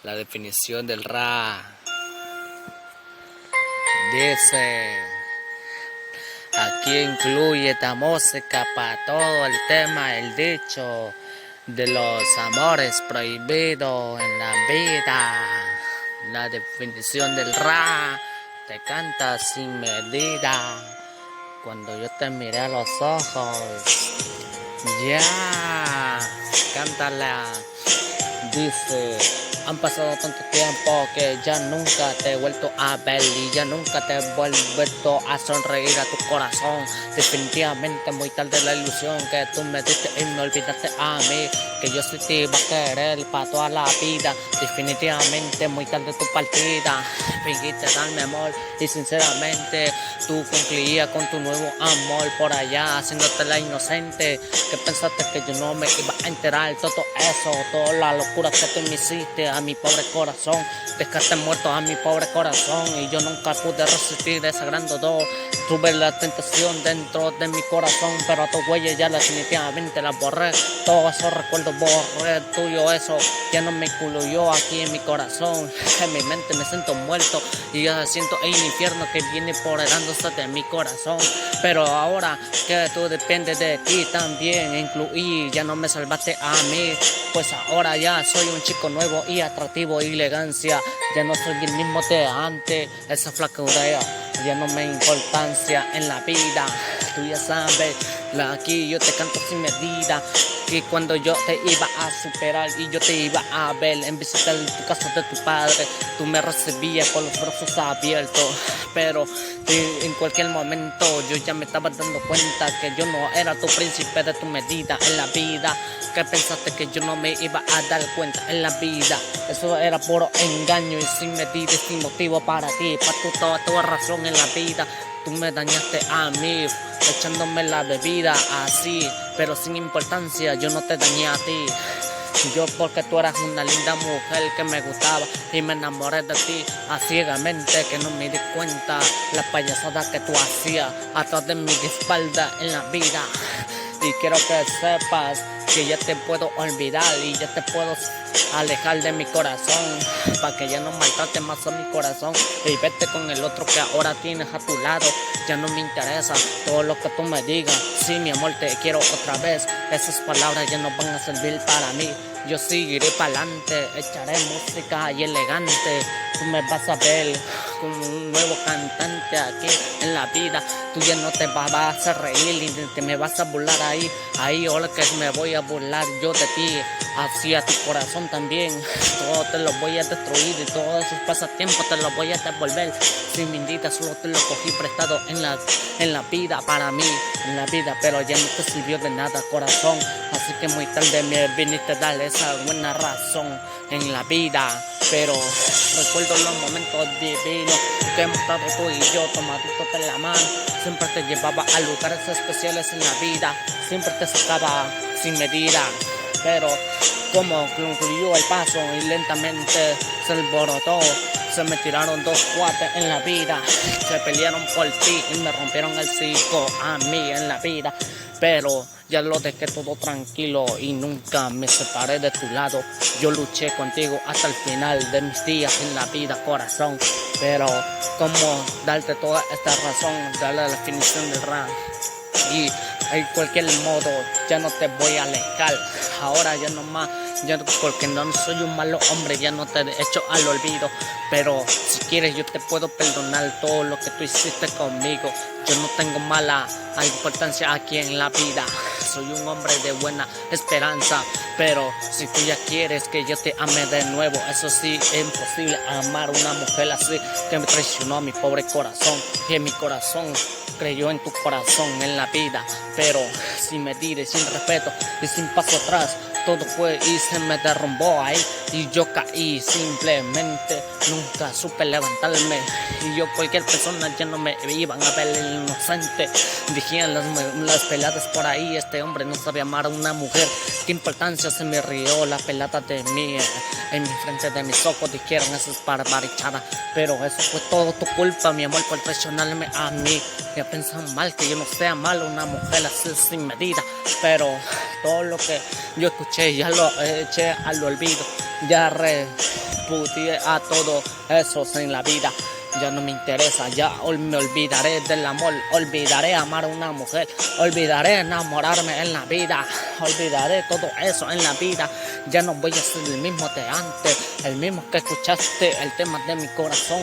La definición del Ra dice: aquí incluye esta música para todo el tema, el dicho de los amores prohibidos en la vida. La definición del Ra te canta sin medida. Cuando yo te miré a los ojos, ya, cántala. Dice: han pasado tanto tiempo que ya nunca te he vuelto a ver y ya nunca te he vuelto a sonreír a tu corazón. Definitivamente muy tarde la ilusión que tú me diste y me olvidaste a mí, que yo sí te iba a querer para toda la vida. Definitivamente muy tarde tu partida, fingiste darme amor y sinceramente tú concluías con tu nuevo amor por allá, haciéndote la inocente, que pensaste que yo no me iba a enterar. Todo eso, toda la locura que tú me hiciste a mi pobre corazón, dejaste muerto a mi pobre corazón y yo nunca pude resistir ese gran dolor. Tuve la tentación dentro de mi corazón, pero a tu huella ya definitivamente la borré. Todos esos recuerdos borré tuyo, eso ya no me incluyó aquí en mi corazón. En mi mente me siento muerto y ya siento el infierno que viene apoderándose de mi corazón. Pero ahora que tú dependes de ti también incluí, ya no me salvaste a mí, pues ahora ya soy un chico nuevo y atractivo y elegancia. Ya no soy el mismo de antes, esa flacura ya no me importancia en la vida. Tú ya sabes, aquí yo te canto sin medida, que cuando yo te iba a superar y yo te iba a ver en visitar tu casa de tu padre, tú me recibías con los brazos abiertos. Pero en cualquier momento yo ya me estaba dando cuenta que yo no era tu príncipe de tu medida en la vida, que pensaste que yo no me iba a dar cuenta en la vida. Eso era puro engaño y sin medida y sin motivo para ti, para toda razón en la vida. Tú me dañaste a mí, echándome la bebida así, pero sin importancia, yo no te dañé a ti. Yo porque tú eras una linda mujer que me gustaba y me enamoré de ti ciegamente, que no me di cuenta la payasada que tú hacías atrás de mi espalda en la vida. Y quiero que sepas que ya te puedo olvidar y ya te puedo alejar de mi corazón, para que ya no maltrate más a mi corazón y vete con el otro que ahora tienes a tu lado. Ya no me interesa todo lo que tú me digas, sí mi amor te quiero otra vez, esas palabras ya no van a servir para mí. Yo seguiré para adelante, echaré música y elegante. Tú me vas a ver como un nuevo cantante aquí en la vida. Tú ya no te vas a hacer reír y te me vas a burlar ahí ahora que me voy a burlar yo de ti, hacia tu corazón también. Todo te lo voy a destruir y todos esos pasatiempos te los voy a devolver. Sin mindita, solo te lo cogí prestado en la vida, para mí, en la vida, pero ya no te sirvió de nada, corazón. Así que muy tarde me viniste a darle esa buena razón en la vida. Pero recuerdo los momentos divinos que hemos estado tú y yo tomaditos de la mano. Siempre te llevaba a lugares especiales en la vida, siempre te sacaba sin medida. Pero como concluyó el paso y lentamente se alborotó, se me tiraron dos cuates en la vida, se pelearon por ti y me rompieron el circo a mí en la vida. Pero ya lo dejé todo tranquilo y nunca me separé de tu lado. Yo luché contigo hasta el final de mis días en la vida, corazón. Pero cómo darte toda esta razón, darle la definición del rap. Y en cualquier modo ya no te voy a alejar. Ahora ya no más, ya porque no soy un malo hombre, ya no te he hecho al olvido. Pero si quieres yo te puedo perdonar todo lo que tú hiciste conmigo. Yo no tengo mala importancia aquí en la vida, soy un hombre de buena esperanza. Pero si tú ya quieres que yo te ame de nuevo, eso sí, es imposible amar a una mujer así, que me traicionó a mi pobre corazón. Y en mi corazón creyó en tu corazón en la vida, pero sin medida y sin respeto y sin paso atrás, todo fue y se me derrumbó ahí y yo caí simplemente, nunca supe levantarme. Y yo cualquier persona ya no me iban a ver el inocente. Dijeron las peladas por ahí, este hombre no sabe amar a una mujer. Qué importancia, se me rió la pelada de mí en mi frente de mis ojos, dijeron esas barbarichadas. Pero eso fue todo tu culpa, mi amor, por traicionarme a mí. Ya pensan mal que yo no sea malo, una mujer así sin medida. Pero todo lo que yo escuché ya lo eché al olvido. Ya repudié a todo eso en la vida. Ya no me interesa, ya me olvidaré del amor, olvidaré amar a una mujer, olvidaré enamorarme en la vida, olvidaré todo eso en la vida. Ya no voy a ser el mismo de antes, el mismo que escuchaste, el tema de mi corazón.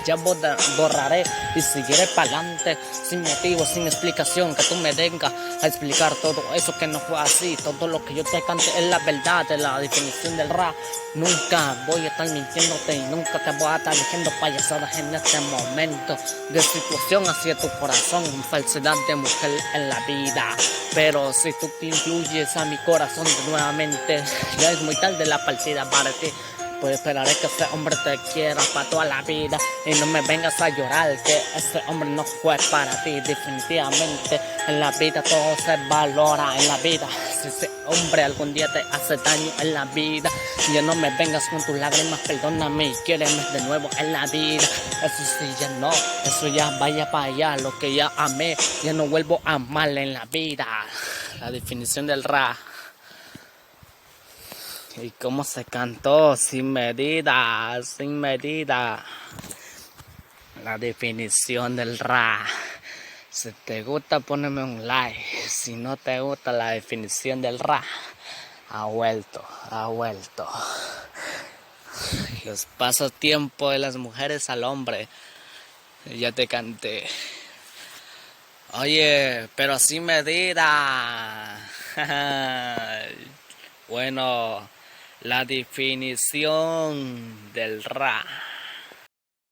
Ya borraré y seguiré para adelante, sin motivo, sin explicación, que tú me vengas a explicar todo eso que no fue así. Todo lo que yo te cante es la verdad, de la definición del rap. Nunca voy a estar mintiéndote y nunca te voy a estar diciendo payasadas en este momento de situación hacia tu corazón, falsedad de mujer en la vida. Pero si tú te incluyes a mi corazón nuevamente, ya es muy tarde la partida para ti. Pues esperaré que ese hombre te quiera para toda la vida y no me vengas a llorar que ese hombre no fue para ti. Definitivamente en la vida todo se valora en la vida. Si ese hombre algún día te hace daño en la vida, ya no me vengas con tus lágrimas, perdóname y quiéreme de nuevo en la vida. Eso sí, ya no, eso ya vaya para allá. Lo que ya amé, ya no vuelvo a amar en la vida. La definición del rap. Y cómo se cantó, sin medida, sin medida. La definición del rap. Si te gusta, poneme un like. Si no te gusta la definición del rap, ha vuelto, ha vuelto. Los pasatiempos de las mujeres al hombre. Ya te canté. Oye, pero sin medida. Bueno, la definición del rap.